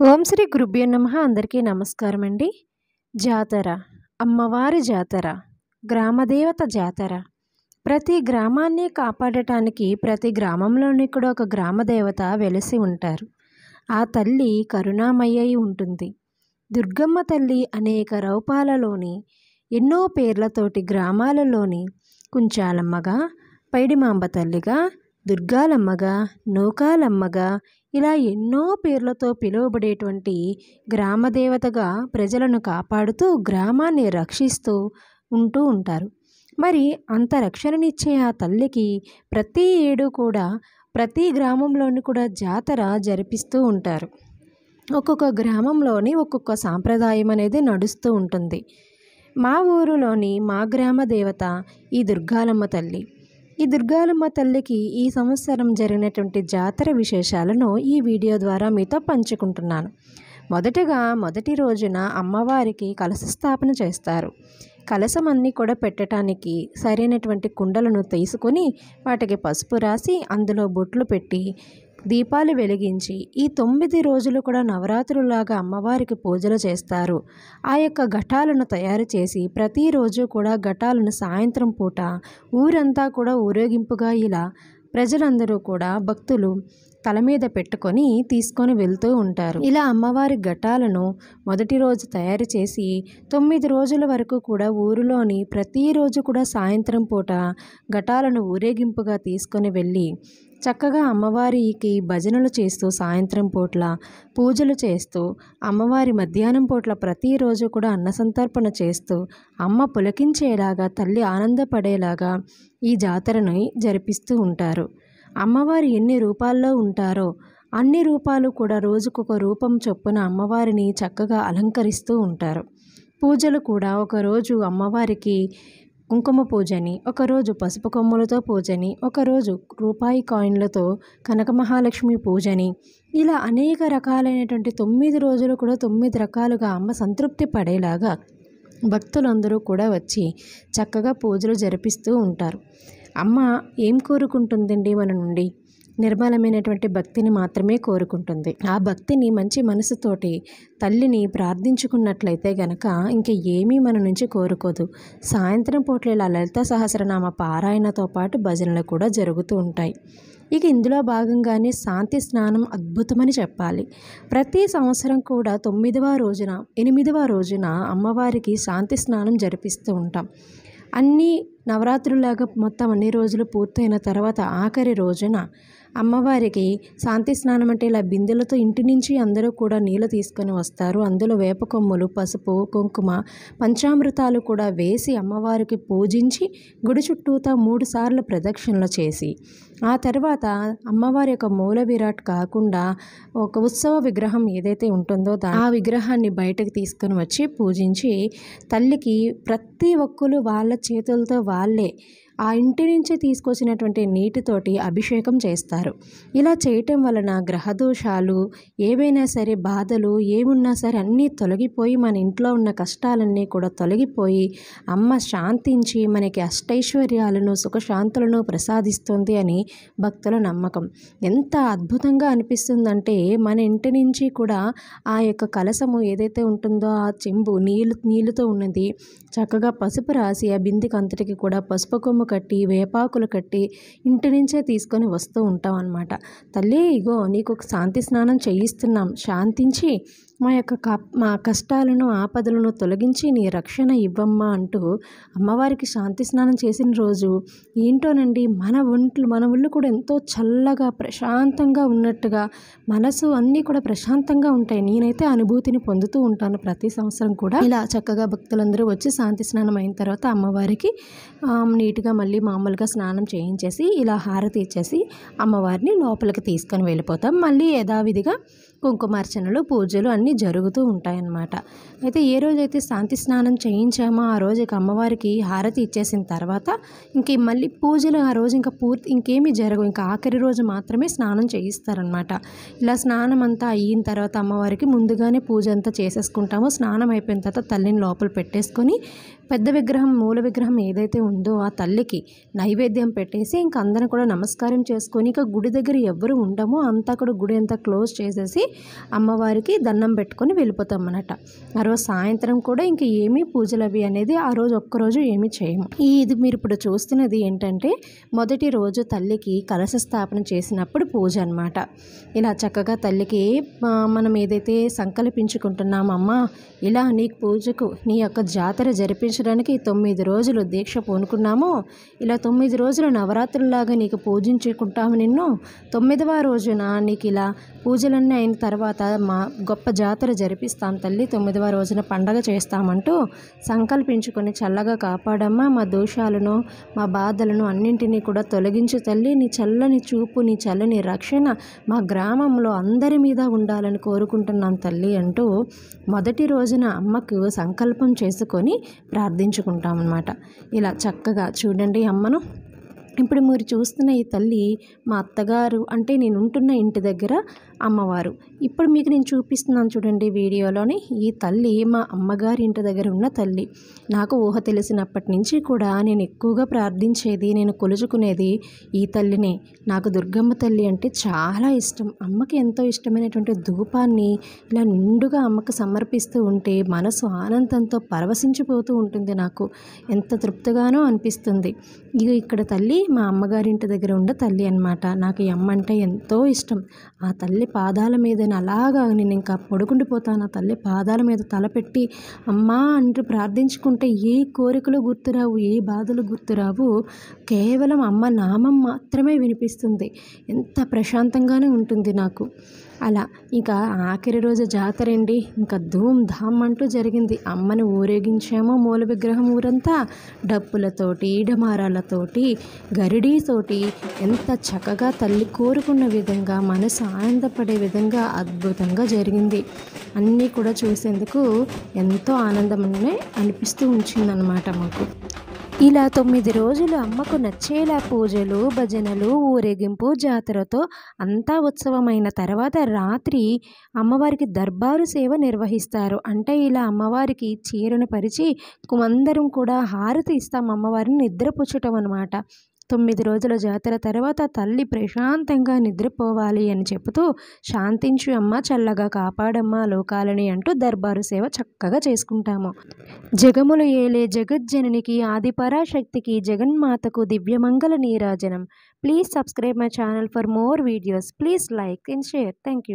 ఓం శ్రీ గురుభ్యో నమః. అందరికీ నమస్కారం అండి. జాతర, అమ్మవారి జాతర, గ్రామదేవత జాతర. ప్రతి గ్రామాన్ని కాపాడటానికి ప్రతి గ్రామంలోని కూడా ఒక గ్రామదేవత వెలిసి ఉంటారు. ఆ తల్లి కరుణామయ్యై ఉంటుంది. దుర్గమ్మ తల్లి అనేక రూపాలలోని ఎన్నో పేర్లతోటి గ్రామాలలోని కుంచాలమ్మగా, పైడిమాంబ తల్లిగా, దుర్గాలమ్మగా, నూకాలమ్మగా ఇలా ఎన్నో పేర్లతో పిలువబడేటువంటి గ్రామదేవతగా ప్రజలను కాపాడుతూ గ్రామాన్ని రక్షిస్తూ ఉంటూ ఉంటారు. మరి అంత రక్షణనిచ్చే ఆ తల్లికి ప్రతి ఏడు కూడా ప్రతి గ్రామంలోని కూడా జాతర జరిపిస్తూ ఉంటారు. ఒక్కొక్క గ్రామంలోని ఒక్కొక్క సాంప్రదాయం అనేది నడుస్తూ ఉంటుంది. మా ఊరిలోని మా గ్రామ దేవత ఈ దుర్గాలమ్మ తల్లి. ఈ దుర్గాలమ్మ తల్లికి ఈ సంవత్సరం జరిగినటువంటి జాతర విశేషాలను ఈ వీడియో ద్వారా మీతో పంచుకుంటున్నాను. మొదటి రోజున అమ్మవారికి కలశ స్థాపన చేస్తారు. కలశం అన్నీ కూడా పెట్టడానికి సరైనటువంటి కుండలను తీసుకొని వాటికి పసుపు రాసి అందులో బొట్లు పెట్టి దీపాలు వెలిగించి ఈ 9 రోజులు కూడా నవరాత్రులాగా అమ్మవారికి పూజలు చేస్తారు. ఆ యొక్క ఘటాలను తయారు చేసి ప్రతిరోజు కూడా ఘటాలను సాయంత్రం పూట ఊరంతా కూడా ఊరేగింపుగా ఇలా ప్రజలందరూ కూడా భక్తులు తల మీద పెట్టుకొని తీసుకొని వెళ్తూ ఉంటారు. ఇలా అమ్మవారి ఘటాలను మొదటి రోజు తయారు చేసి 9 రోజుల వరకు కూడా ఊరిలోని ప్రతిరోజు కూడా సాయంత్రం పూట ఘటాలను ఊరేగింపుగా తీసుకొని వెళ్ళి చక్కగా అమ్మవారికి భజనలు చేస్తూ సాయంత్రం పూట్ల పూజలు చేస్తూ అమ్మవారి మధ్యాహ్నం పూట్ల ప్రతిరోజు కూడా అన్నసంతర్పణ చేస్తూ అమ్మ పులకించేలాగా తల్లి ఆనందపడేలాగా ఈ జాతరను జరిపిస్తూ ఉంటారు. అమ్మవారు ఎన్ని రూపాల్లో ఉంటారో అన్ని రూపాలు కూడా రోజుకొక రూపం చొప్పున అమ్మవారిని చక్కగా అలంకరిస్తూ ఉంటారు. పూజలు కూడా ఒకరోజు అమ్మవారికి కుంకుమ పూజని, ఒకరోజు పసుపు కొమ్ములతో పూజని, ఒకరోజు రూపాయి కాయిన్లతో కనక మహాలక్ష్మి పూజని, ఇలా అనేక రకాలైనటువంటి 9 రోజులు కూడా 9 రకాలుగా అమ్మ సంతృప్తి పడేలాగా భక్తులందరూ కూడా వచ్చి చక్కగా పూజలు జరిపిస్తూ ఉంటారు. అమ్మ ఏం కోరుకుంటుందండి మన నుండి? నిర్మలమైనటువంటి భక్తిని మాత్రమే కోరుకుంటుంది. ఆ భక్తిని మంచి మనసుతోటి తల్లిని ప్రార్థించుకున్నట్లయితే గనక ఇంక ఏమీ మన నుంచి కోరుకోదు. సాయంత్రం పూట్ల ఇలా లలిత సహస్రనామ పారాయణతో పాటు భజనలు కూడా జరుగుతూ ఉంటాయి. ఇక ఇందులో భాగంగానే శాంతి స్నానం అద్భుతమని చెప్పాలి. ప్రతి సంవత్సరం కూడా 9వ రోజున 8వ రోజున అమ్మవారికి శాంతి స్నానం జరిపిస్తూ ఉంటాం. అన్ని నవరాత్రులాగా మొత్తం అన్ని రోజులు పూర్తయిన తర్వాత ఆఖరి రోజున అమ్మవారికి శాంతి స్నానం అంటే ఇలా బిందెలతో ఇంటి నుంచి అందరూ కూడా నీళ్ళు తీసుకొని వస్తారు. అందులో వేప కొమ్ములు, పసుపు, కుంకుమ, పంచామృతాలు కూడా వేసి అమ్మవారికి పూజించి గుడి చుట్టూతా 3 సార్లు ప్రదక్షిణలు చేసి ఆ తర్వాత అమ్మవారి యొక్క మూల విరాట్ కాకుండా ఒక ఉత్సవ విగ్రహం ఏదైతే ఉంటుందో ఆ విగ్రహాన్ని బయటకు తీసుకొని వచ్చి పూజించి తల్లికి ప్రతి ఒక్కరు వాళ్ళ చేతులతో వాళ్ళే ఆ ఇంటి నుంచి తీసుకొచ్చినటువంటి నీటితోటి అభిషేకం చేస్తారు. ఇలా చేయటం వలన గ్రహదోషాలు ఏవైనా సరే బాధలు ఏమున్నా సరే అన్నీ తొలగిపోయి మన ఇంట్లో ఉన్న కష్టాలన్నీ కూడా తొలగిపోయి అమ్మ శాంతించి మనకి అష్టైశ్వర్యాలను సుఖశాంతులను ప్రసాదిస్తుంది అని భక్తుల నమ్మకం. ఎంత అద్భుతంగా అనిపిస్తుందంటే మన ఇంటి నుంచి కూడా ఆ యొక్క కలశము ఏదైతే ఉంటుందో ఆ చెంబు నీళ్ళతో ఉన్నది చక్కగా పసుపు రాసి ఆ బిందెకి అంతటికి కూడా పసుపు కొమ్ము కట్టి వేపాకులు కట్టి ఇంటి నుంచే తీసుకొని వస్తూ ఉంటాం అన్నమాట. తల్లి ఇగో నీకు ఒక శాంతి స్నానం చేయిస్తున్నాం, శాంతించి మా కష్టాలను ఆపదలను తొలగించి నీ రక్షణ ఇవ్వమ్మా అంటూ అమ్మవారికి శాంతి స్నానం చేసిన రోజు ఏంటోనండి మన ఒళ్ళు కూడా ఎంతో చల్లగా ప్రశాంతంగా ఉన్నట్టుగా మనసు అన్నీ కూడా ప్రశాంతంగా ఉంటాయి. నేనైతే అనుభూతిని పొందుతూ ఉంటాను ప్రతి సంవత్సరం కూడా. ఇలా చక్కగా భక్తులందరూ వచ్చి శాంతి స్నానం అయిన తర్వాత అమ్మవారికి నీట్గా మళ్ళీ మామూలుగా స్నానం చేయించేసి ఇలా హారతి ఇచ్చేసి అమ్మవారిని లోపలికి తీసుకొని వెళ్ళిపోతాం. మళ్ళీ యథావిధిగా కుంకుమార్చనలు పూజలు అన్నీ జరుగుతూ ఉంటాయన్నమాట. అయితే ఏ రోజైతే శాంతి స్నానం చేయించామో ఆ రోజు అమ్మవారికి హారతి ఇచ్చేసిన తర్వాత మళ్ళీ పూజలు ఆ రోజు ఇంకేమీ జరగవు. ఆఖరి రోజు మాత్రమే స్నానం చేయిస్తారనమాట. ఇలా స్నానం అంతా అయిన తర్వాత అమ్మవారికి ముందుగానే పూజ అంతా చేసేసుకుంటాము. స్నానం అయిపోయిన తర్వాత తల్లిని లోపల పెట్టేసుకొని పెద్ద విగ్రహం మూల విగ్రహం ఏదైతే ఉందో ఆ తల్లికి నైవేద్యం పెట్టేసి ఇంక అందరం కూడా నమస్కారం చేసుకొని ఇక గుడి దగ్గర ఎవరు ఉండమో అంతా కూడా గుడి అంతా క్లోజ్ చేసేసి అమ్మవారికి దండం పెట్టుకొని వెళ్ళిపోతాం అన్నమాట. ఆ రోజు సాయంత్రం కూడా ఇంక ఏమీ పూజలు అవి అనేది ఆ రోజు ఒక్కరోజు ఏమీ చేయము. ఇది మీరు ఇప్పుడు చూస్తున్నది ఏంటంటే మొదటి రోజు తల్లికి కలశ స్థాపన చేసినప్పుడు పూజ అన్నమాట. ఇలా చక్కగా తల్లికి మనం ఏదైతే సంకల్పించుకుంటున్నామో అమ్మ ఇలా నీకు పూజకు నీ యొక్క జాతర జరిపించడానికి 9 రోజులు దీక్ష పూనుకున్నాము, ఇలా 9 రోజులు నవరాత్రుల్లాగా నీకు పూజించుకుంటాము నిన్ను, 9వ రోజున నీకు ఇలా పూజలన్నీ అయిన తర్వాత మా గొప్ప జాతర జరిపిస్తాం తల్లి, 9వ రోజున పండగ చేస్తామంటూ సంకల్పించుకొని చల్లగా కాపాడమ్మా, మా దోషాలను మా బాధలను అన్నింటినీ కూడా తొలగించు తల్లి, నీ చల్లని చూపు నీ చల్లని రక్షణ మా గ్రామంలో అందరి మీద ఉండాలని కోరుకుంటున్నాం తల్లి అంటూ మొదటి రోజున అమ్మకు సంకల్పం చేసుకొని ప్రార్థించుకుంటాం అన్నమాట. ఇలా చక్కగా చూడండి అమ్మను. ఇప్పుడు మీరు చూస్తున్న ఈ తల్లి మా అత్తగారు అంటే నేను ఉంటున్న ఇంటి దగ్గర అమ్మవారు. ఇప్పుడు మీకు నేను చూపిస్తున్నాను చూడండి వీడియోలోని, ఈ తల్లి మా అమ్మగారి ఇంటి దగ్గర ఉన్న తల్లి. నాకు ఊహ తెలిసినప్పటి నుంచి కూడా నేను ఎక్కువగా ప్రార్థించేది, నేను కొలుచుకునేది ఈ తల్లినే. నాకు దుర్గమ్మ తల్లి అంటే చాలా ఇష్టం. అమ్మకి ఎంతో ఇష్టమైనటువంటి ధూపాన్ని ఇలా నిండుగా అమ్మకు సమర్పిస్తూ ఉంటే మనసు ఆనందంతో పరవశించిపోతూ ఉంటుంది. నాకు ఎంత తృప్తిగానో అనిపిస్తుంది. ఇక ఇక్కడ తల్లి మా అమ్మగారింటి దగ్గర ఉన్న తల్లి అన్నమాట. నాకు ఈ అమ్మ అంటే ఎంతో ఇష్టం. ఆ తల్లి పాదాల మీద అలాగా నేను ఇంకా పడుకుండిపోతాను. ఆ తల్లి పాదాల మీద తలపెట్టి అమ్మా అంటూ ప్రార్థించుకుంటే ఏ కోరికలు గుర్తురావు, ఏ బాధలు గుర్తురావు, కేవలం అమ్మ నామం మాత్రమే వినిపిస్తుంది. ఎంత ప్రశాంతంగానే ఉంటుంది నాకు. అలా ఇక ఆఖరి రోజు జాతర అండి, ఇంకా ధూమ్ ధామ్ అంటూ జరిగింది. అమ్మని ఊరేగించామో మూల విగ్రహం ఊరంతా డప్పులతోటి డమారాలతోటి గరిడీతోటి ఎంత చక్కగా తల్లి కోరుకున్న విధంగా మనసు ఆనందపడే విధంగా అద్భుతంగా జరిగింది. అన్నీ కూడా చూసేందుకు ఎంతో ఆనందమనే అనిపిస్తూ ఉంచిందన్నమాట మాకు. ఇలా 9 రోజులు అమ్మకు నచ్చేలా పూజలు భజనలు ఊరేగింపు జాతరతో అంతా ఉత్సవమైన తర్వాత రాత్రి అమ్మవారికి దర్బారు సేవ నిర్వహిస్తారు. అంటే ఇలా అమ్మవారికి చీరను పరిచి అందరం కూడా హారతి ఇస్తాం, అమ్మవారిని నిద్రపుచ్చటం అన్నమాట. 9 రోజుల జాతర తర్వాత తల్లి ప్రశాంతంగా నిద్రపోవాలి అని చెబుతూ శాంతించు అమ్మ, చల్లగా కాపాడమ్మ లోకాలని అంటూ దర్బారు సేవ చక్కగా చేసుకుంటాము. జగములు ఏలే జగజ్జననికి ఆది పరాశక్తికి జగన్మాతకు దివ్యమంగళ నీరాజనం. Please subscribe my channel for more videos. Please like and share. Thank you.